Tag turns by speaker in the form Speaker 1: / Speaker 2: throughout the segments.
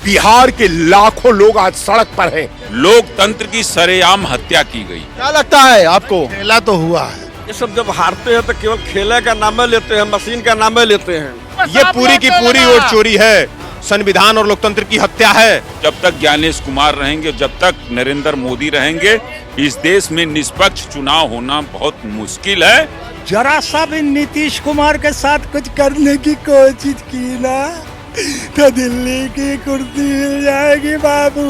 Speaker 1: बिहार के लाखों लोग आज सड़क पर हैं।
Speaker 2: लोकतंत्र की सरेआम हत्या की गई।
Speaker 3: क्या लगता है आपको?
Speaker 4: खेला तो हुआ है।
Speaker 5: ये सब जब हारते हैं तो केवल खेले का नाम लेते हैं, मशीन का नाम लेते हैं।
Speaker 3: ये पूरी की पूरी वोट चोरी है, संविधान और लोकतंत्र की हत्या है।
Speaker 2: जब तक ज्ञानेश कुमार रहेंगे, जब तक नरेंद्र मोदी रहेंगे, इस देश में निष्पक्ष चुनाव होना बहुत मुश्किल है।
Speaker 4: जरा सा भी नीतीश कुमार के साथ कुछ करने की कोशिश की ना तो दिल्ली की कुर्सी मिल जाएगी बाबू।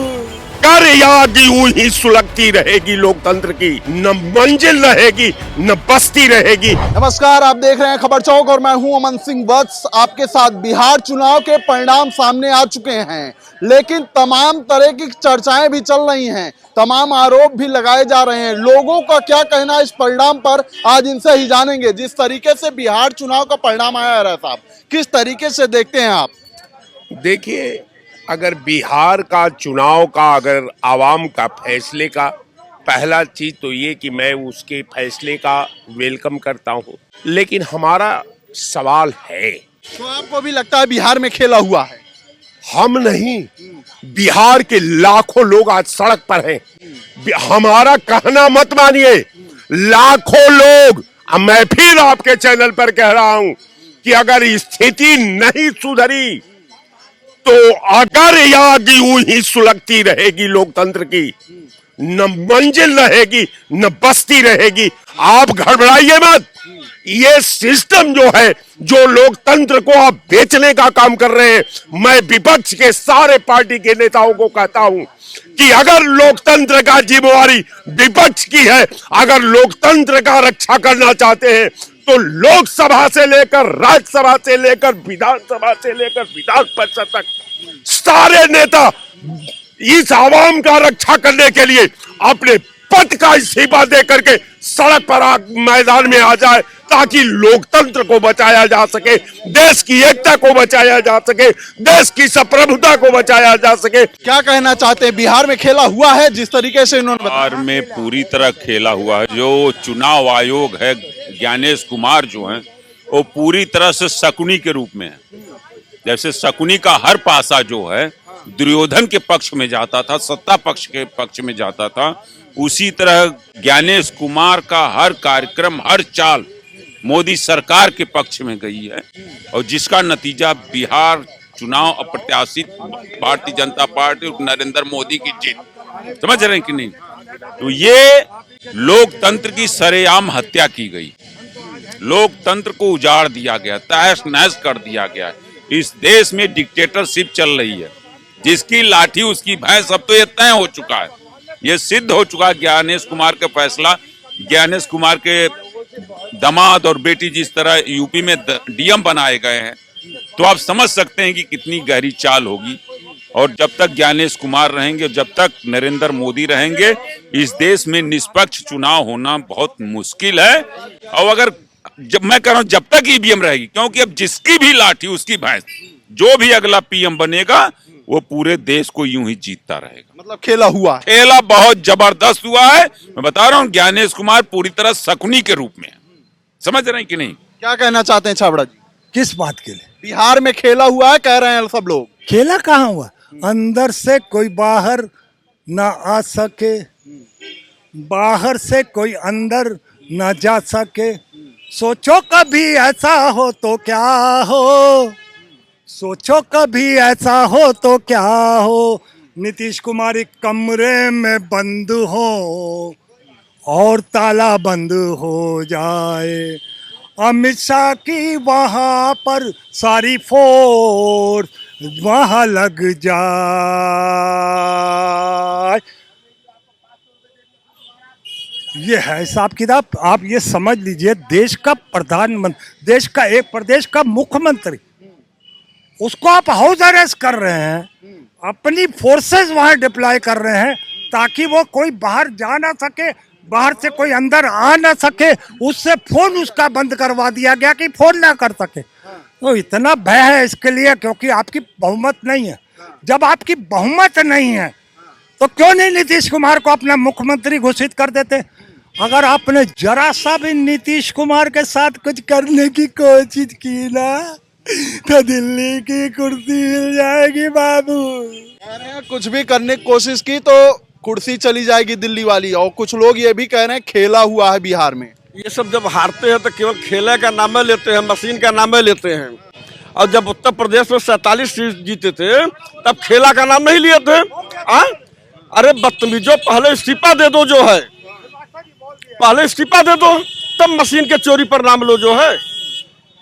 Speaker 1: कर यागी ही सुलगती रहेगी लोकतंत्र की, न मंजिल रहेगी न बस्ती रहेगी।
Speaker 3: नमस्कार, आप देख रहे हैं खबर चौक और मैं हूं अमन सिंह वत्स आपके साथ। बिहार चुनाव के परिणाम सामने आ चुके हैं, लेकिन तमाम तरह की चर्चाएं भी चल रही हैं, तमाम आरोप भी लगाए जा रहे हैं। लोगों का क्या कहना इस परिणाम पर, आज इनसे ही जानेंगे। जिस तरीके से बिहार चुनाव का परिणाम आया है साहब, किस तरीके से देखते हैं आप?
Speaker 1: देखिए, अगर बिहार का चुनाव का, अगर आवाम का फैसले का, पहला चीज तो ये कि मैं उसके फैसले का वेलकम करता हूँ, लेकिन हमारा सवाल है,
Speaker 3: तो आपको भी लगता है बिहार में खेला हुआ है?
Speaker 1: हम नहीं, बिहार के लाखों लोग आज सड़क पर हैं। हमारा कहना मत मानिए, लाखों लोग। अब मैं फिर आपके चैनल पर कह रहा हूं कि अगर स्थिति नहीं सुधरी तो अगर यागी ही सुलगती रहेगी लोकतंत्र की, न मंजिल रहेगी न बस्ती रहेगी। आप घबराइए मत। ये सिस्टम जो है, जो लोकतंत्र को आप बेचने का काम कर रहे हैं, मैं विपक्ष के सारे पार्टी के नेताओं को कहता हूं कि अगर लोकतंत्र का जिम्मेवारी विपक्ष की है, अगर लोकतंत्र का रक्षा करना चाहते हैं, तो लोकसभा से लेकर राज्यसभा से लेकर विधानसभा से लेकर विधान परिषद तक सारे नेता इस आवाम का रक्षा करने के लिए अपने पद का इस्तीफा दे करके सड़क पर मैदान में आ जाए, ताकि लोकतंत्र को बचाया जा सके, देश की एकता को बचाया जा सके, देश की संप्रभुता को बचाया जा सके।
Speaker 3: क्या कहना चाहते हैं? बिहार में खेला हुआ है जिस तरीके से इन्होंने बताया?
Speaker 2: बिहार में पूरी तरह खेला हुआ है। जो चुनाव आयोग है, ज्ञानेश कुमार जो है, वो पूरी तरह से शकुनी के रूप में है। जैसे शकुनी का हर पासा जो है दुर्योधन के पक्ष में जाता था, सत्ता पक्ष के पक्ष में जाता था, उसी तरह ज्ञानेश कुमार का हर कार्यक्रम, हर चाल मोदी सरकार के पक्ष में गई है, और जिसका नतीजा बिहार चुनाव अप्रत्याशित भारतीय जनता पार्टी और नरेंद्र मोदी की जीत। समझ रहे हैं कि नहीं? तो ये लोकतंत्र की सरेआम हत्या की गई। लोकतंत्र को उजाड़ दिया गया, तहस नहस कर दिया गया। इस देश में डिक्टेटरशिप चल रही है, जिसकी लाठी उसकी भैंस। अब तो ये तय हो चुका है, ये सिद्ध हो चुका है। ज्ञानेश कुमार का फैसला, ज्ञानेश कुमार के दामाद और बेटी जिस तरह यूपी में डीएम बनाए गए हैं, तो आप समझ सकते हैं कि कितनी गहरी चाल होगी। और जब तक ज्ञानेश कुमार रहेंगे, जब तक नरेंद्र मोदी रहेंगे, इस देश में निष्पक्ष चुनाव होना बहुत मुश्किल है। और अगर जब मैं कह रहा हूं जब तक ईवीएम रहेगी, क्योंकि अब जिसकी भी लाठी उसकी भैंस, जो भी अगला पीएम बनेगा वो पूरे देश को यूं ही जीतता रहेगा।
Speaker 3: मतलब खेला हुआ है।
Speaker 2: खेला बहुत जबरदस्त हुआ है। मैं बता रहा हूँ, ज्ञानेश कुमार पूरी तरह शकुनी के रूप में है। समझ रहे हैं कि नहीं?
Speaker 3: क्या कहना चाहते हैं छाबड़ा जी?
Speaker 4: किस बात के लिए?
Speaker 3: बिहार में खेला हुआ है कह रहे हैं सब लोग।
Speaker 4: खेला कहाँ हुआ? अंदर से कोई बाहर ना आ सके, बाहर से कोई अंदर ना जा सके। सोचो कभी ऐसा हो तो क्या हो, सोचो कभी ऐसा हो तो क्या हो। नीतीश कुमार एक कमरे में बंद हो और ताला बंद हो जाए, अमित शाह की वहाँ पर सारी फोर्स वहाँ लग जाए। ये है हिसाब किताब। आप ये समझ लीजिए, देश का प्रधानमंत्री, देश का एक प्रदेश का मुख्यमंत्री, उसको आप हाउस अरेस्ट कर रहे हैं, अपनी फोर्सेस वहां डिप्लॉय कर रहे हैं, ताकि वो कोई बाहर जा ना सके, बाहर से कोई अंदर आ ना सके। उससे फोन उसका बंद करवा दिया गया कि फोन ना कर सके। तो इतना भय है इसके लिए, क्योंकि आपकी बहुमत नहीं है। जब आपकी बहुमत नहीं है तो क्यों नहीं नीतीश कुमार को अपना मुख्यमंत्री घोषित कर देते? अगर आपने जरा सा भी नीतीश कुमार के साथ कुछ करने की कोशिश की ना तो दिल्ली की कुर्सी मिल जाएगी बाबू।
Speaker 3: कह रहे हैं कुछ भी करने की कोशिश की तो कुर्सी चली जाएगी दिल्ली वाली, और कुछ लोग ये भी कह रहे हैं खेला हुआ है बिहार में।
Speaker 5: ये सब जब हारते हैं तो केवल खेले का नाम लेते हैं, मशीन का नाम लेते हैं। और जब उत्तर प्रदेश में 47 सीट जीते थे तब खेला का नाम नहीं लिए थे। अरे बदतमीजों, पहले इस्तीफा दे दो जो है, पहले इस्तीफा दे दो, तब मशीन के चोरी पर नाम लो जो है।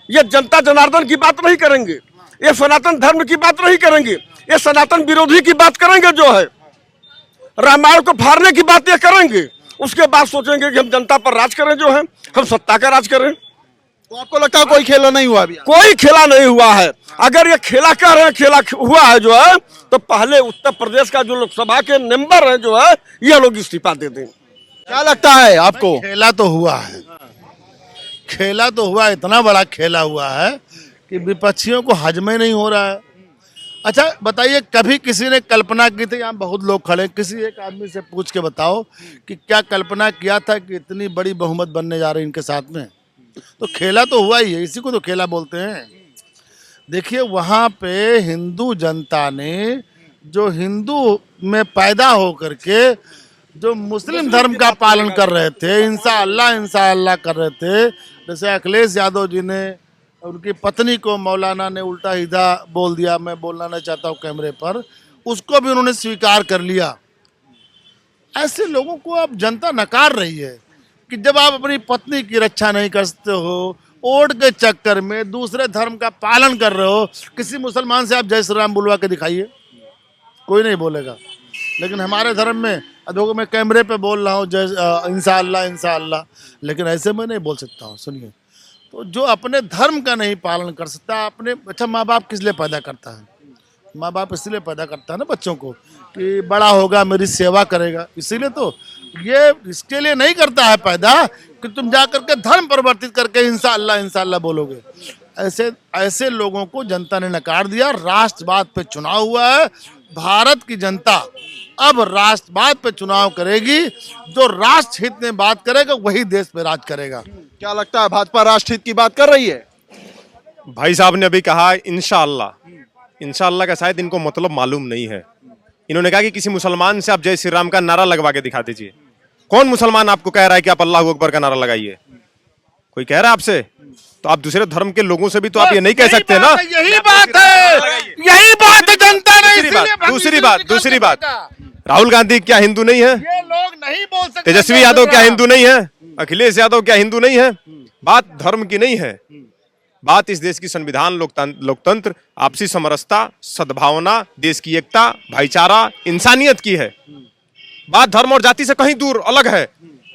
Speaker 5: ये जनता जनार्दन की बात नहीं करेंगे, ये सनातन धर्म की बात नहीं करेंगे, ये सनातन विरोधी की बात करेंगे जो है। रामायण को फाड़ने की बात ये करेंगे, उसके बाद सोचेंगे कि हम जनता पर राज करें जो है, हम सत्ता का राज करें।
Speaker 3: तो आपको लगता है कोई खेला नहीं हुआ अभी?
Speaker 5: कोई खेला नहीं हुआ है। अगर ये खेला कह रहे हैं खेला हुआ है जो है, तो पहले उत्तर प्रदेश का जो लोकसभा के मेंबर है जो है, ये लोग इस्तीफा दे दें।
Speaker 3: क्या लगता है आपको?
Speaker 6: खेला तो हुआ है, खेला तो हुआ, इतना बड़ा खेला हुआ है कि विपक्षियों को हजम ही नहीं हो रहा है। अच्छा बताइए, कभी किसी ने कल्पना की थी, यहाँ बहुत लोग खड़े, किसी एक आदमी से पूछ के बताओ कि क्या कल्पना किया था कि इतनी बड़ी बहुमत बनने जा रही है इनके साथ में? तो खेला तो हुआ ही है, इसी को तो खेला बोलते हैं। देखिए वहाँ पे हिंदू जनता ने, जो हिंदू में पैदा हो करके जो मुस्लिम धर्म का पालन कर रहे थे, इंशाअल्लाह कर रहे थे, जैसे अखिलेश यादव जी ने उनकी पत्नी को मौलाना ने उल्टा सीधा बोल दिया, मैं बोलना नहीं चाहता हूँ कैमरे पर, उसको भी उन्होंने स्वीकार कर लिया। ऐसे लोगों को अब जनता नकार रही है कि जब आप अपनी पत्नी की रक्षा नहीं कर सकते हो, वोट के चक्कर में दूसरे धर्म का पालन कर रहे हो, किसी मुसलमान से आप जय श्री राम बुलवा के दिखाइए, कोई नहीं बोलेगा। लेकिन हमारे धर्म में देखो, मैं कैमरे पे बोल रहा हूँ जय इंशाअल्लाह, लेकिन ऐसे मैं नहीं बोल सकता हूँ। सुनिए, तो जो अपने धर्म का नहीं पालन कर सकता, अपने, अच्छा माँ बाप किस लिए पैदा करता है? माँ बाप इसलिए पैदा करता है ना बच्चों को कि बड़ा होगा मेरी सेवा करेगा, इसीलिए तो। ये इसके लिए नहीं करता है पैदा कि तुम जा करके धर्म परिवर्तित करके इंशाअल्लाह बोलोगे। ऐसे लोगों को जनता ने नकार दिया। राष्ट्रवाद पे चुनाव हुआ है, भारत की जनता अब राष्ट्रवाद पे चुनाव करेगी, जो राष्ट्र हित में बात करेगा वही देश पे राज करेगा।
Speaker 3: क्या लगता है भाजपा राष्ट्र हित की बात कर रही है?
Speaker 1: भाई साहब ने अभी कहा इंशाअल्लाह का शायद इनको मतलब मालूम नहीं है। इन्होंने कहा कि किसी मुसलमान से आप जय श्री राम का नारा लगवा के दिखा दीजिए। कौन मुसलमान आपको कह रहा है कि आप अल्लाह अकबर का नारा लगाइए? कोई कह रहा है आपसे? तो आप दूसरे धर्म के लोगों से भी तो आप ये नहीं कह सकते ना।
Speaker 6: यही बात है जनता ने।
Speaker 1: दूसरी बात, राहुल गांधी क्या हिंदू नहीं है?
Speaker 6: ये लोग नहीं बोल सकते।
Speaker 1: तेजस्वी यादव क्या हिंदू नहीं है? अखिलेश यादव क्या हिंदू नहीं है? बात धर्म की नहीं है, बात इस देश की संविधान, लोकतंत्र, आपसी समरसता, सद्भावना, देश की एकता, भाईचारा, इंसानियत की है। बात धर्म और जाति से कहीं दूर अलग है।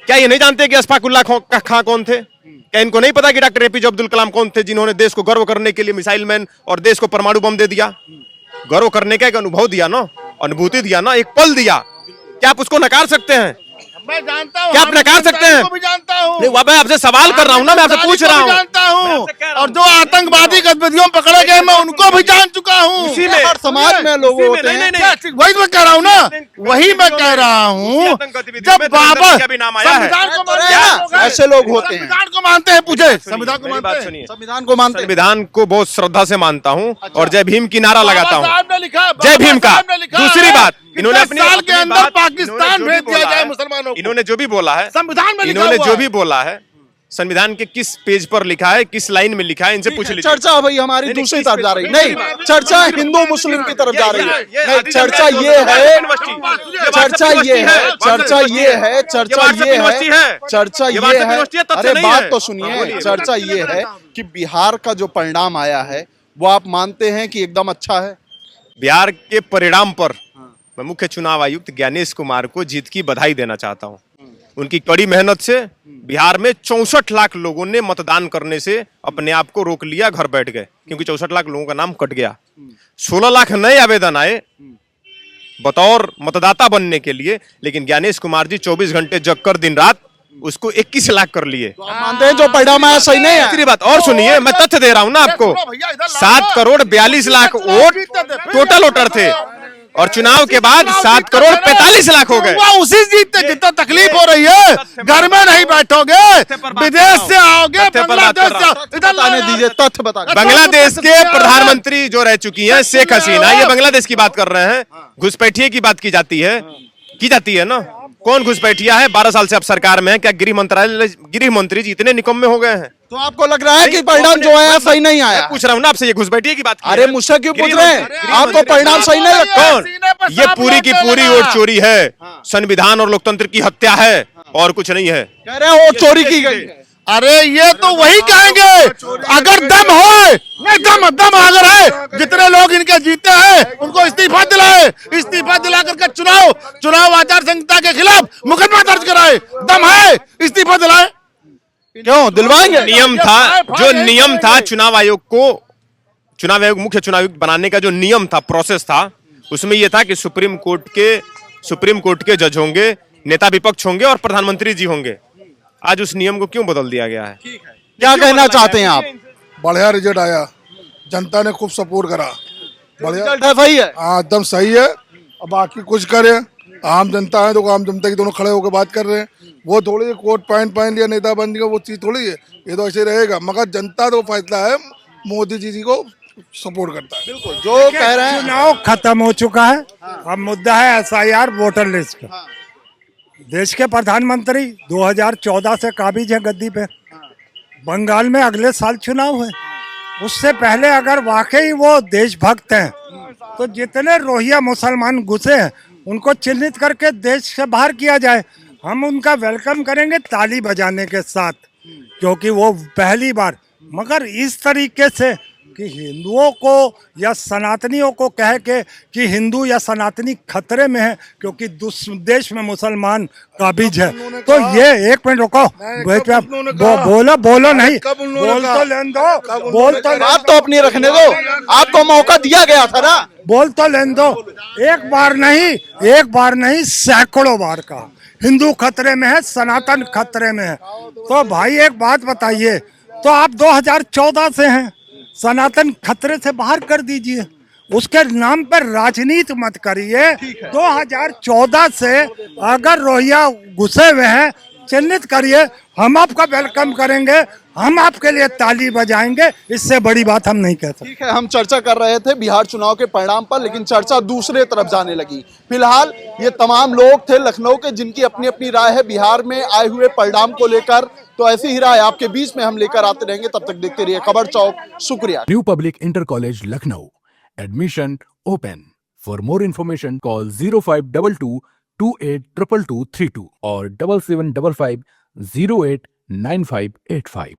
Speaker 1: क्या ये नहीं जानते कि अशफाक उल्लाह खां कौन थे? क्या इनको नहीं पता कि डॉक्टर एपीजे अब्दुल कलाम कौन थे, जिन्होंने देश को गर्व करने के लिए मिसाइल मैन और देश को परमाणु बम दे दिया? गर्व करने का एक अनुभव दिया ना, अनुभूति दिया ना, एक पल दिया। क्या आप उसको नकार सकते हैं?
Speaker 6: मैं जानता हूँ,
Speaker 1: क्या आप नकार सकते हैं?
Speaker 6: भी जानता हूँ।
Speaker 1: नहीं, मैं आपसे सवाल कर रहा हूँ ना, मैं आपसे पूछ रहा हूँ।
Speaker 6: जानता हूँ, और जो आतंकवादी गतिविधियों में पकड़े गए मैं उनको भी जान चुका हूँ।
Speaker 1: उसी में
Speaker 3: हर समाज में लोग होते हैं।
Speaker 6: वही मैं कह रहा हूँ ना, वही मैं कह रहा हूँ। जब बाबा संविधान को मानते हैं,
Speaker 3: ऐसे लोग होते हैं।
Speaker 6: संविधान को मानते हैं, पूछे संविधान को मानते हैं,
Speaker 3: संविधान को मानते हैं।
Speaker 1: संविधान को बहुत श्रद्धा से मानता हूँ और जय भीम की नारा लगाता हूँ।
Speaker 6: साहब ने लिखा,
Speaker 1: जय भीम का। दूसरी बात, इन्होंने
Speaker 6: अपने साल के अंदर पाकिस्तान भेज दिया जाए मुसलमानों को।
Speaker 1: इन्होंने जो भी बोला है
Speaker 6: संविधान में लिखा
Speaker 1: इन्होंने
Speaker 6: हुआ
Speaker 1: जो
Speaker 6: है।
Speaker 1: भी बोला है संविधान के किस पेज पर लिखा है, किस लाइन में लिखा है, इनसे पूछ लीजिए।
Speaker 3: चर्चा भाई हमारी दूसरी तरफ जा रही है। नहीं, चर्चा हिंदू मुस्लिम की तरफ जा रही है। नहीं, चर्चा ये है, चर्चा ये है, चर्चा ये है, चर्चा ये है, चर्चा ये है। अरे बात तो सुनिए, चर्चा ये है कि बिहार का जो परिणाम आया है वो आप मानते हैं कि एकदम अच्छा है?
Speaker 1: बिहार के परिणाम पर मैं मुख्य चुनाव आयुक्त ज्ञानेश कुमार को जीत की बधाई देना चाहता हूं। उनकी कड़ी मेहनत से बिहार में 64 लाख लोगों ने मतदान करने से अपने आप को रोक लिया, घर बैठ गए, क्योंकि 64 लाख लोगों का नाम कट गया। 16 लाख नए आवेदन आए बतौर मतदाता बनने के लिए, लेकिन ज्ञानेश कुमार जी 24 घंटे जग कर दिन रात उसको 21 लाख कर लिए।
Speaker 3: तो आप मानते हैं जो परिणाम आया सही नहीं है?
Speaker 1: दूसरी बात और सुनिए, मैं तथ्य दे रहा हूं ना आपको। 7 crore 42 lakh vote total voter थे।
Speaker 7: और चुनाव के बाद 7,45,00,000 हो गए।
Speaker 6: वो उसी जीतते जितना तकलीफ हो रही है, घर में नहीं बैठोगे, विदेश से आओगे, बांग्लादेश से इधर
Speaker 3: बताने दीजिए, तथ्य बता
Speaker 7: बांग्लादेश के प्रधानमंत्री जो रह चुकी हैं शेख हसीना, ये बांग्लादेश की बात कर रहे हैं। घुसपैठिए की बात की जाती है ना। कौन घुसपैठिया है? 12 साल से आप सरकार में है। क्या गृह मंत्री जी इतने निकम्मे हो गए हैं?
Speaker 3: तो आपको लग रहा है कि परिणाम जो है सही नहीं आया?
Speaker 7: पूछ रहा हूँ ना आपसे, ये घुसपैठिए की बात की
Speaker 3: अरे
Speaker 7: है।
Speaker 3: मुझसे क्यों पूछ रहे हैं? आपको परिणाम सही नहीं लगता?
Speaker 7: कौन? ये पूरी की पूरी वोट चोरी है, संविधान और लोकतंत्र की हत्या है और कुछ नहीं है।
Speaker 3: कह रहे हैं वो चोरी की गई है।
Speaker 6: अरे ये तो वही कहेंगे अगर दम हो, नहीं दम अगर है, जितने लोग इनके जीते हैं उनको इस्तीफा दिलाए, इस्तीफा दिला करके चुनाव आचार संहिता के खिलाफ मुकदमा दर्ज कराए। दम है, इस्तीफा दिलाए।
Speaker 3: क्यों दिलवाएंगे?
Speaker 7: नियम था चुनाव आयोग मुख्य चुनाव आयुक्त बनाने का जो नियम था, प्रोसेस था, उसमें यह था कि सुप्रीम कोर्ट के जज होंगे, नेता विपक्ष होंगे और प्रधानमंत्री जी होंगे। आज उस नियम को क्यों बदल दिया गया है?
Speaker 3: क्या कहना चाहते हैं आप?
Speaker 8: बढ़िया रिजल्ट आया, जनता ने खूब सपोर्ट करा, बढ़िया
Speaker 3: रिजल्ट है सही है?
Speaker 8: हाँ एकदम सही है। अब बाकी कुछ करे, आम जनता है तो आम जनता की दोनों खड़े होकर बात कर रहे हैं। वो थोड़ी कोट पहन लिया नेता बन गया, वो चीज थोड़ी है। ये तो ऐसे रहेगा, मगर जनता तो फैसला है, मोदी जी को सपोर्ट करता है।
Speaker 3: बिल्कुल जो कह रहे हैं।
Speaker 4: चुनाव खत्म हो चुका है, अब मुद्दा है SIR वोटर लिस्ट का। देश के प्रधानमंत्री 2014 से काबिज है गद्दी पे। बंगाल में अगले साल चुनाव है, उससे पहले अगर वाकई वो देशभक्त हैं तो जितने रोहिंग्या मुसलमान घुसे हैं उनको चिन्हित करके देश से बाहर किया जाए। हम उनका वेलकम करेंगे ताली बजाने के साथ, क्योंकि वो पहली बार। मगर इस तरीके से कि हिंदुओं को या सनातनियों को कह के कि हिंदू या सनातनी खतरे में है क्योंकि देश में मुसलमान काबिज है, तो ये एक मिनट रुको, बोलो नहीं, बोल तो लेने दो, बोल तो
Speaker 3: बात तो अपनी रखने दो, आपको मौका दिया गया था ना,
Speaker 4: बोल तो लेने दो। एक बार नहीं सैकड़ों बार का हिंदू खतरे में है, सनातन खतरे में है। तो भाई एक बात बताइए, तो आप 2014 से हैं, सनातन खतरे से बाहर कर दीजिए, उसके नाम पर राजनीति मत करिए। 2014 से अगर रोहिंग्या घुसे हुए हैं चिन्हित करिए, हम आपका वेलकम करेंगे, हम आपके लिए ताली बजाएंगे, इससे बड़ी बात हम नहीं कह सकते।
Speaker 3: ठीक है, हम चर्चा कर रहे थे बिहार चुनाव के परिणाम पर, लेकिन चर्चा दूसरे तरफ जाने लगी। फिलहाल ये तमाम लोग थे लखनऊ के जिनकी अपनी अपनी राय है बिहार में आए हुए परिणाम को लेकर, तो ऐसी ही राय आपके बीच में हम लेकर आते रहेंगे। तब तक देखते रहिए खबर चौक। शुक्रिया।
Speaker 9: New public inter college Lucknow, admission open. For more information call 0522 282232 और 7755 089585।